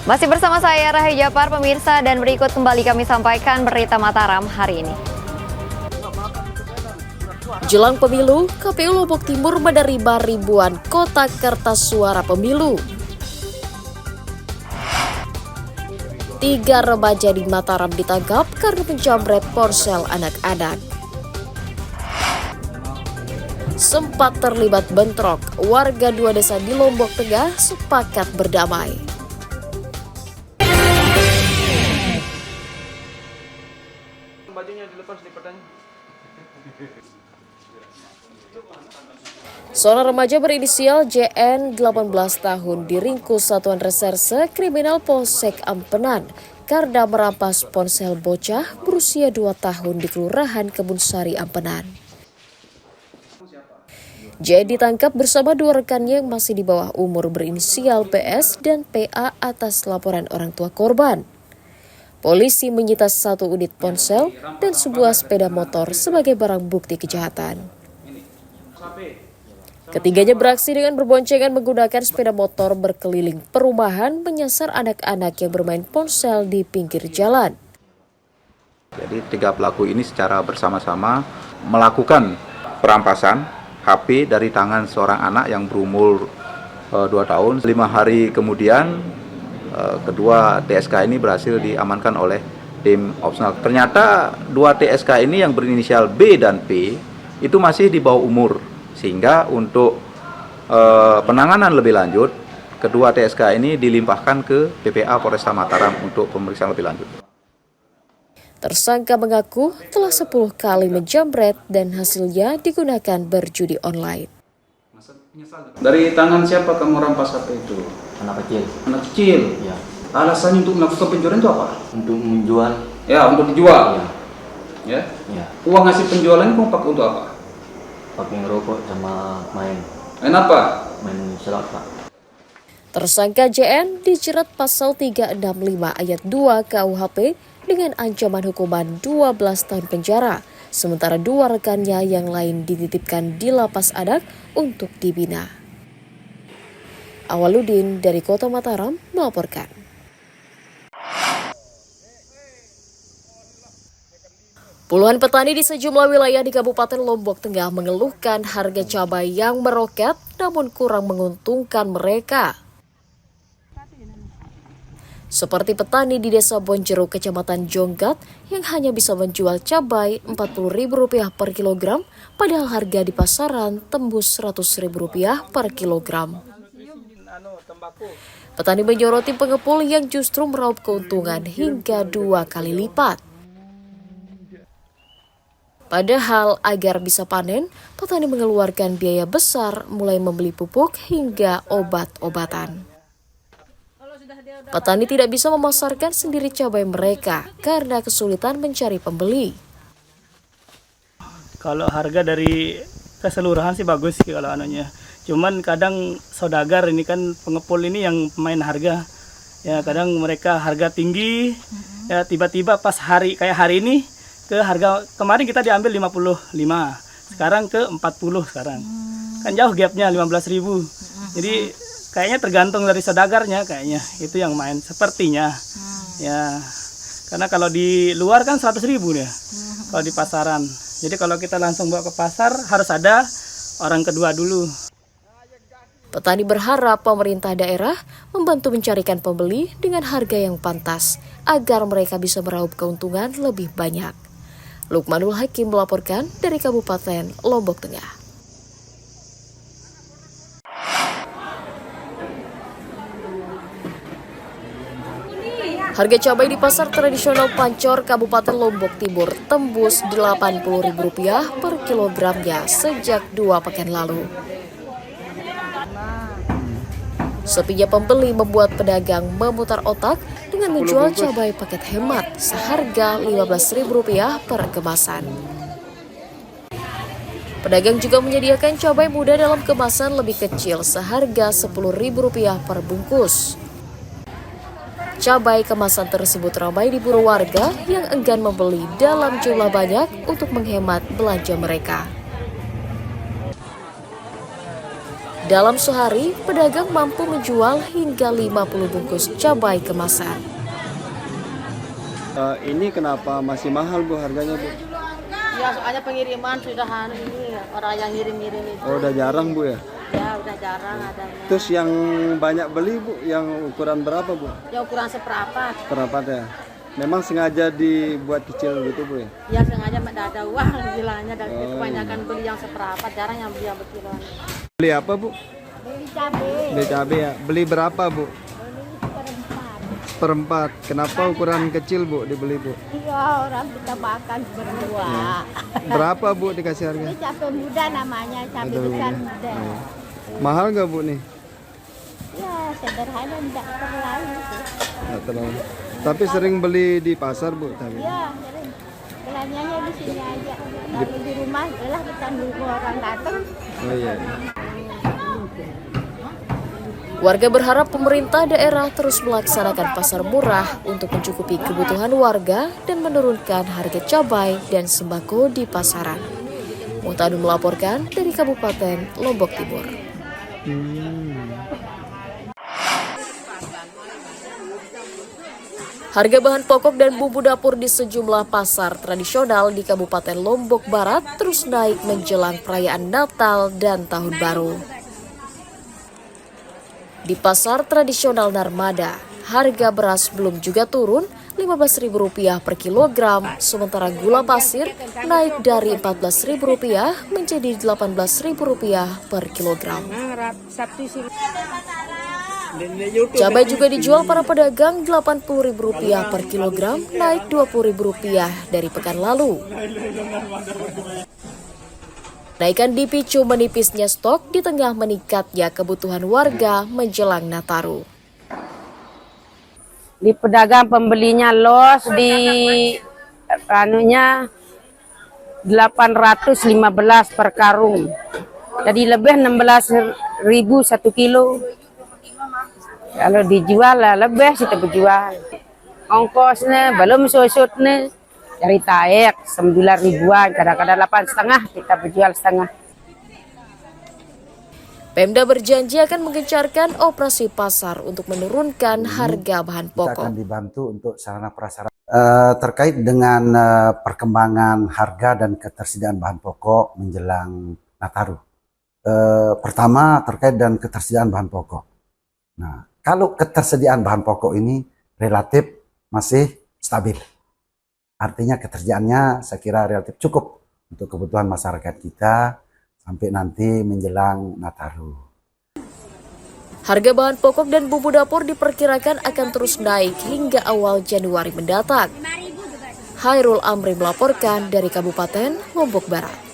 Masih bersama saya Rahayu Japar, pemirsa, dan berikut kembali kami sampaikan berita Mataram hari ini. Jelang pemilu, KPU Lombok Timur menerima ribuan kotak kertas suara pemilu. 3 remaja di Mataram ditangkap karena menjamret ponsel anak-anak. Sempat terlibat bentrok, warga 2 desa di Lombok Tengah sepakat berdamai. Seorang remaja berinisial JN 18 tahun diringkus Satuan Reserse Kriminal Polsek Ampenan karena merampas ponsel bocah berusia 2 tahun di Kelurahan Kebunsari Ampenan. JN ditangkap bersama 2 rekannya yang masih di bawah umur berinisial PS dan PA atas laporan orang tua korban. Polisi menyita 1 unit ponsel dan sebuah sepeda motor sebagai barang bukti kejahatan. Ketiganya beraksi dengan berboncengan menggunakan sepeda motor berkeliling perumahan menyasar anak-anak yang bermain ponsel di pinggir jalan. Jadi 3 pelaku ini secara bersama-sama melakukan perampasan HP dari tangan seorang anak yang berumur 2 tahun. 5 hari kemudian kedua TSK ini berhasil diamankan oleh tim opsional. Ternyata 2 TSK ini yang berinisial B dan P itu masih di bawah umur. Sehingga untuk penanganan lebih lanjut, kedua TSK ini dilimpahkan ke PPA Polresta Mataram untuk pemeriksaan lebih lanjut. Tersangka mengaku telah 10 kali menjamret dan hasilnya digunakan berjudi online. Dari tangan siapa kamu rampas HP itu? Anak kecil. Anak kecil? Ya. Alasannya untuk melakukan pencurian itu apa? Untuk menjual. Ya, untuk dijual. Ya. Ya. Uang hasil penjualan kamu pakai untuk apa? Pakai ngerokok sama main apa? Main slot, Pak. Tersangka JN dijerat pasal 365 ayat 2 KUHP dengan ancaman hukuman 12 tahun penjara, sementara 2 rekannya yang lain dititipkan di lapas anak untuk dibina. Awaludin dari Kota Mataram melaporkan. Puluhan petani di sejumlah wilayah di Kabupaten Lombok Tengah mengeluhkan harga cabai yang meroket namun kurang menguntungkan mereka. Seperti petani di Desa Bonjeruk, Kecamatan Jonggat yang hanya bisa menjual cabai Rp40.000 per kilogram, padahal harga di pasaran tembus Rp100.000 per kilogram. Petani menyoroti pengepul yang justru meraup keuntungan hingga 2 kali lipat. Padahal agar bisa panen, petani mengeluarkan biaya besar mulai membeli pupuk hingga obat-obatan. Petani tidak bisa memasarkan sendiri cabai mereka karena kesulitan mencari pembeli. Kalau harga dari keseluruhan sih bagus sih kalau anunya. Cuman kadang saudagar ini kan pengepul ini yang main harga. Ya kadang mereka harga tinggi, ya tiba-tiba pas kayak hari ini ke harga kemarin kita diambil 55, sekarang ke 40 sekarang. Kan jauh gapnya 15.000. Jadi kayaknya tergantung dari saudagarnya kayaknya itu yang main sepertinya. Ya. Karena kalau di luar kan 100.000 ya. Kalau di pasaran. Jadi kalau kita langsung bawa ke pasar harus ada orang kedua dulu. Petani berharap pemerintah daerah membantu mencarikan pembeli dengan harga yang pantas agar mereka bisa meraup keuntungan lebih banyak. Lukmanul Hakim melaporkan dari Kabupaten Lombok Tengah. Harga cabai di pasar tradisional Pancor, Kabupaten Lombok Timur tembus Rp80.000 per kilogramnya sejak 2 pekan lalu. Sepinya pembeli membuat pedagang memutar otak dengan menjual cabai paket hemat seharga Rp15.000 per kemasan. Pedagang juga menyediakan cabai muda dalam kemasan lebih kecil seharga Rp10.000 per bungkus. Cabai kemasan tersebut ramai diburu warga yang enggan membeli dalam jumlah banyak untuk menghemat belanja mereka. Dalam sehari, pedagang mampu menjual hingga 50 bungkus cabai kemasan. Ini kenapa masih mahal Bu harganya Bu? Ya soalnya pengiriman sudah ini orang yang ngirim-ngirim itu. Oh udah jarang Bu ya? Ya udah jarang adanya. Terus yang banyak beli Bu, yang ukuran berapa Bu? Ya ukuran seperempat. Seperempat ya? Memang sengaja dibuat kecil gitu Bu ya? Ya sengaja tidak ada uang bilangnya dan kebanyakan beli yang seperempat, jarang yang beli yang berkiloan. Beli apa Bu? Beli cabai. Beli cabai ya? Beli berapa Bu? Seperempat. Kenapa ukuran kecil Bu dibeli Bu? Iya orang kita makan berdua. Berapa Bu dikasih harga? Ini cabai muda namanya, cabai besar muda. Mahal nggak Bu nih? Ya sederhana tidak terlalu. Nggak terlalu. Tapi sering beli di pasar Bu cabai? Ya sering. Belanjanya di sini aja. Kalau di rumah lah kita nunggu orang datang. Oh iya. Warga berharap pemerintah daerah terus melaksanakan pasar murah untuk mencukupi kebutuhan warga dan menurunkan harga cabai dan sembako di pasaran. Muhtadun melaporkan dari Kabupaten Lombok Timur. Harga bahan pokok dan bumbu dapur di sejumlah pasar tradisional di Kabupaten Lombok Barat terus naik menjelang perayaan Natal dan Tahun Baru. Di pasar tradisional Narmada, harga beras belum juga turun Rp15.000 per kilogram, sementara gula pasir naik dari Rp14.000 menjadi Rp18.000 per kilogram. Cabai juga dijual para pedagang Rp80.000 per kilogram, naik Rp20.000 dari pekan lalu. Naikan dipicu menipisnya stok di tengah meningkatnya kebutuhan warga menjelang Nataru. Di pedagang pembelinya los di anunya 815 per karung. Jadi lebih 16.000 1 kilo. Kalau dijual lah lebih kita berjual. Ongkosnya belum susutnya. Dari taek 9.000-an, kadang-kadang 8,5 kita berjual setengah. Pemda berjanji akan menggencarkan operasi pasar untuk menurunkan harga bahan pokok. Kita akan dibantu untuk sarana prasarana terkait dengan perkembangan harga dan ketersediaan bahan pokok menjelang Nataru. Pertama terkait dengan ketersediaan bahan pokok. Nah, kalau ketersediaan bahan pokok ini relatif masih stabil. Artinya ketersediaannya saya kira relatif cukup untuk kebutuhan masyarakat kita sampai nanti menjelang Nataru. Harga bahan pokok dan bumbu dapur diperkirakan akan terus naik hingga awal Januari mendatang. Hairul Amri melaporkan dari Kabupaten Lombok Barat.